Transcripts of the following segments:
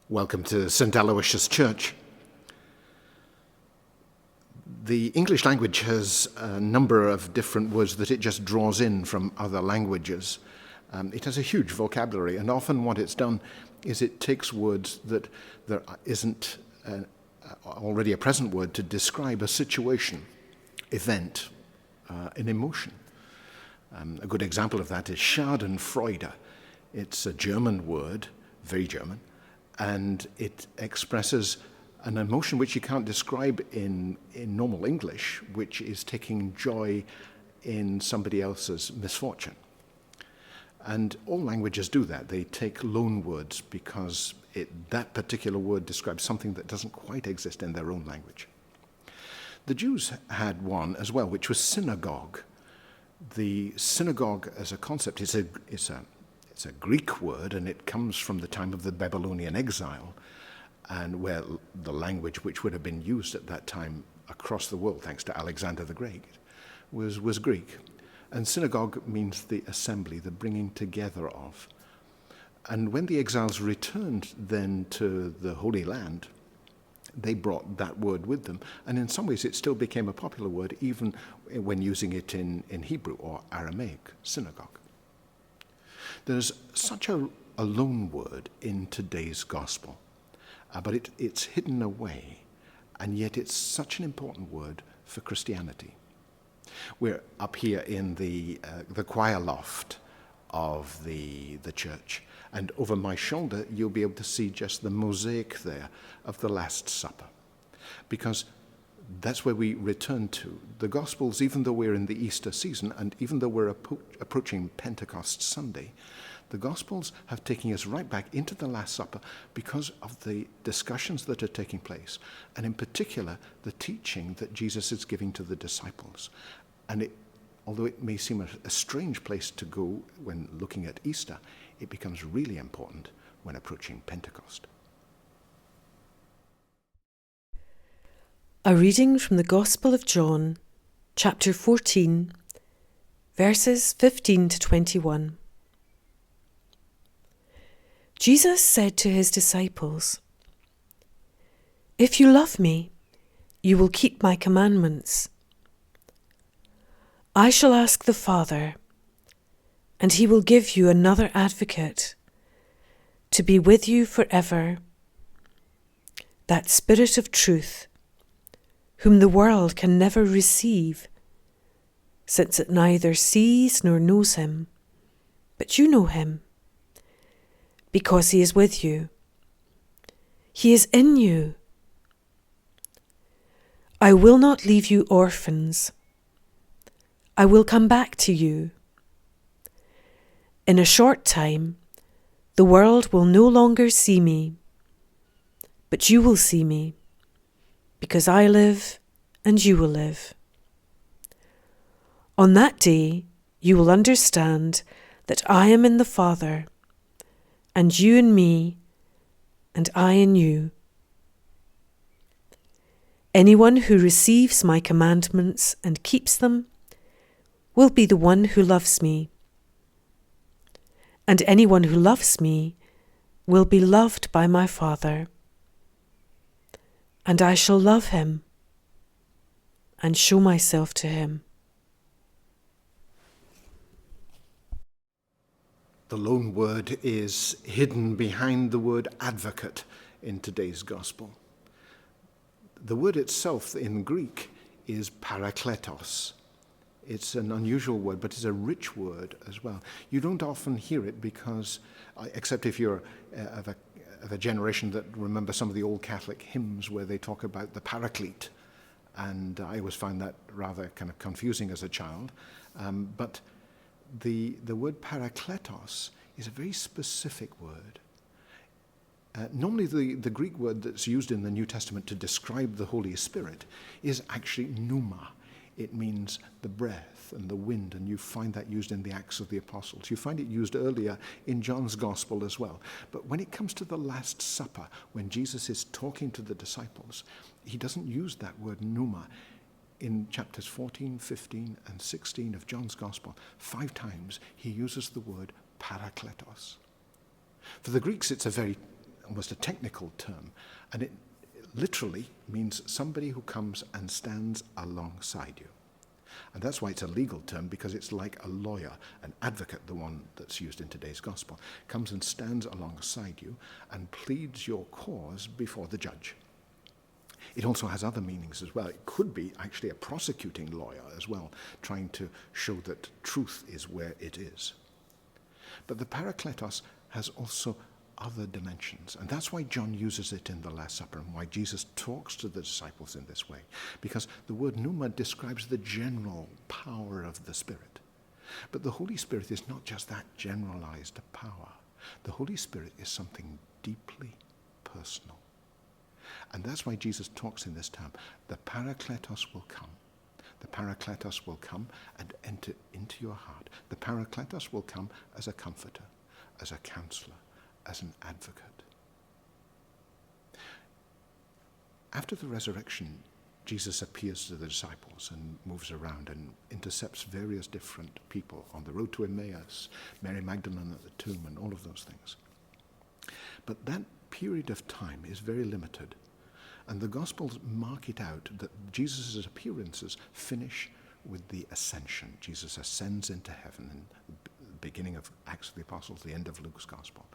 Welcome to St. Aloysius' Church. The English language has a number of different words that it just draws in from other languages. It has a huge vocabulary, and often what it's done is it takes words that there isn't already a present word to describe a situation, event, an emotion. A good example of that is Schadenfreude. It's a German word, very German, and it expresses an emotion which you can't describe in normal English, which is taking joy in somebody else's misfortune. And all languages do that. They take loan words because that particular word describes something that doesn't quite exist in their own language. The Jews had one as well, which was synagogue. The synagogue as a concept is it's a Greek word, and it comes from the time of the Babylonian exile, and where the language which would have been used at that time across the world, thanks to Alexander the Great, was Greek. And synagogue means the assembly, the bringing together of. And when the exiles returned then to the Holy Land, they brought that word with them. And in some ways it still became a popular word, even when using it in Hebrew or Aramaic, synagogue. There's such a loan word in today's gospel, but it's hidden away, and yet it's such an important word for Christianity. We're up here in the choir loft of the church, and over my shoulder you'll be able to see just the mosaic there of the Last Supper, because that's where we return to. The Gospels, even though we're in the Easter season, and even though we're approaching Pentecost Sunday, the Gospels have taken us right back into the Last Supper because of the discussions that are taking place, and in particular, the teaching that Jesus is giving to the disciples. And although it may seem a strange place to go when looking at Easter, it becomes really important when approaching Pentecost. A reading from the Gospel of John, chapter 14, verses 15 to 21. Jesus said to his disciples, "If you love me, you will keep my commandments. I shall ask the Father, and he will give you another advocate to be with you forever, that Spirit of truth, whom the world can never receive, since it neither sees nor knows him, but you know him, because he is with you. He is in you. I will not leave you orphans. I will come back to you. In a short time, the world will no longer see me, but you will see me, because I live and you will live. On that day, you will understand that I am in the Father, and you in me, and I in you. Anyone who receives my commandments and keeps them will be the one who loves me. And anyone who loves me will be loved by my Father. And I shall love him and show myself to him." The loan word is hidden behind the word advocate in today's gospel. The word itself in Greek is parakletos. It's an unusual word, but it's a rich word as well. You don't often hear it because, except if you're of a generation that remember some of the old Catholic hymns where they talk about the Paraclete, and I always found that rather kind of confusing as a child. But the word parakletos is a very specific word. Normally the Greek word that's used in the New Testament to describe the Holy Spirit is actually pneuma. It means the breath and the wind, and you find that used in the Acts of the Apostles. You find it used earlier in John's Gospel as well. But when it comes to the Last Supper, when Jesus is talking to the disciples, he doesn't use that word pneuma. In chapters 14, 15, and 16 of John's Gospel, 5 times he uses the word parakletos. For the Greeks, it's a very almost a technical term, and it literally means somebody who comes and stands alongside you. And that's why it's a legal term, because it's like a lawyer, an advocate, the one that's used in today's gospel, comes and stands alongside you and pleads your cause before the judge. It also has other meanings as well. It could be actually a prosecuting lawyer as well, trying to show that truth is where it is. But the Parakletos has also other dimensions. And that's why John uses it in the Last Supper and why Jesus talks to the disciples in this way. Because the word pneuma describes the general power of the Spirit. But the Holy Spirit is not just that generalized power. The Holy Spirit is something deeply personal. And that's why Jesus talks in this term. The Parakletos will come. The Parakletos will come and enter into your heart. The Parakletos will come as a comforter, as a counselor, as an advocate. After the resurrection, Jesus appears to the disciples and moves around and intercepts various different people on the road to Emmaus, Mary Magdalene at the tomb, and all of those things. But that period of time is very limited, and the Gospels mark it out that Jesus' appearances finish with the ascension. Jesus ascends into heaven in the beginning of Acts of the Apostles, the end of Luke's Gospel.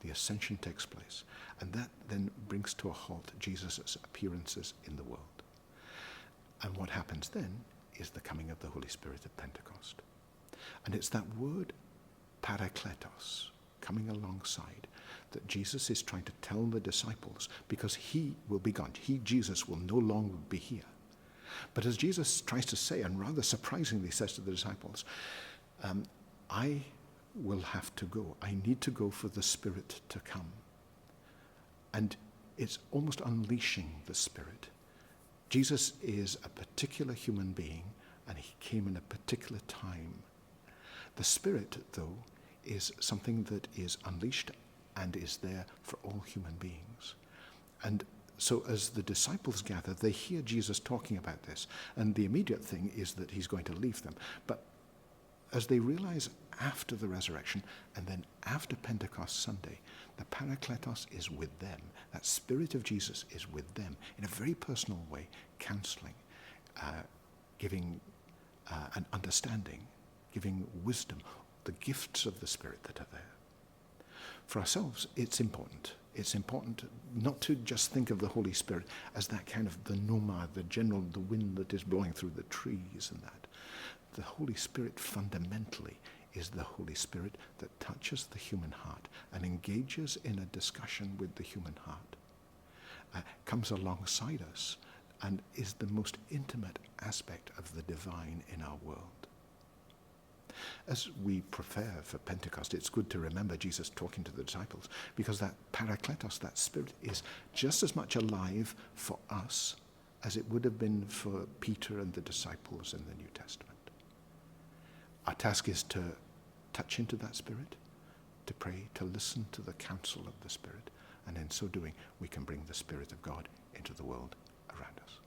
The ascension takes place, and that then brings to a halt Jesus' appearances in the world. And what happens then is the coming of the Holy Spirit at Pentecost. And it's that word parakletos, coming alongside, that Jesus is trying to tell the disciples, because he will be gone. He, Jesus, will no longer be here. But as Jesus tries to say, and rather surprisingly says to the disciples, I will have to go. I need to go for the Spirit to come. And it's almost unleashing the Spirit. Jesus is a particular human being, and he came in a particular time. The Spirit, though, is something that is unleashed and is there for all human beings. And so as the disciples gather, they hear Jesus talking about this, and the immediate thing is that he's going to leave them. But as they realize after the resurrection, and then after Pentecost Sunday, the Parakletos is with them. That Spirit of Jesus is with them in a very personal way, counseling, giving an understanding, giving wisdom, the gifts of the Spirit that are there. For ourselves, it's important. It's important not to just think of the Holy Spirit as that kind of the pneuma, the wind that is blowing through the trees and that. The Holy Spirit fundamentally is the Holy Spirit that touches the human heart and engages in a discussion with the human heart, comes alongside us and is the most intimate aspect of the divine in our world. As we prepare for Pentecost, it's good to remember Jesus talking to the disciples, because that Parakletos, that Spirit, is just as much alive for us as it would have been for Peter and the disciples in the New Testament. Our task is to touch into that Spirit, to pray, to listen to the counsel of the Spirit, and in so doing, we can bring the Spirit of God into the world around us.